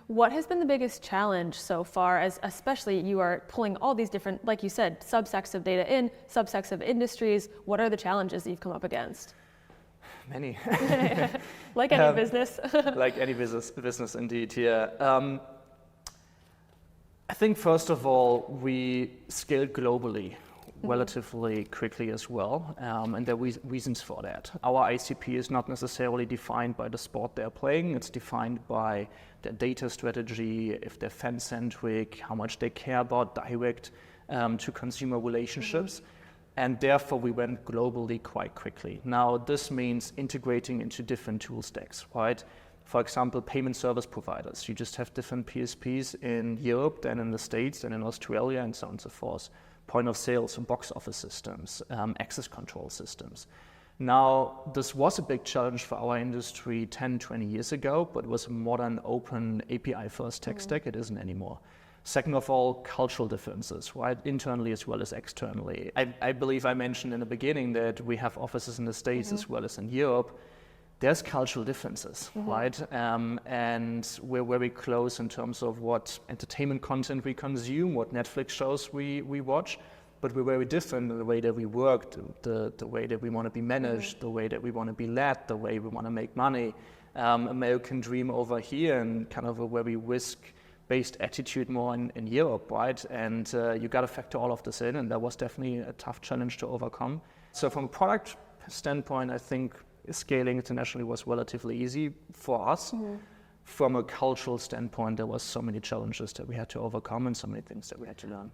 What has been the biggest challenge so far, as especially you are pulling all these different, like you said, subsects of data in, subsects of industries? What are the challenges that you've come up against? Many. Like any business. Like any business indeed, yeah. I think first of all, we scaled globally relatively quickly as well, and there are reasons for that. Our ICP is not necessarily defined by the sport they're playing, it's defined by their data strategy, if they're fan-centric, how much they care about direct to consumer relationships, and therefore we went globally quite quickly. Now this means integrating into different tool stacks, right? For example, payment service providers. You just have different PSPs in Europe than in the States and in Australia and so on and so forth. Point of sales and box office systems, access control systems. Now, this was a big challenge for our industry 10, 20 years ago, but it was a modern, open, API-first tech stack. It isn't anymore. Second of all, cultural differences, right? Internally as well as externally. I believe I mentioned in the beginning that we have offices in the States as well as in Europe. There's cultural differences, right? And we're very close in terms of what entertainment content we consume, what Netflix shows we watch, but we're very different in the way that we work, the way that we want to be managed, the way that we want to be led, the way we want to make money. American dream over here and kind of a very risk-based attitude more in Europe, right? And you got to factor all of this in, and that was definitely a tough challenge to overcome. So from a product standpoint, I think scaling internationally was relatively easy for us. From a cultural standpoint, there was so many challenges that we had to overcome and so many things that we had to learn.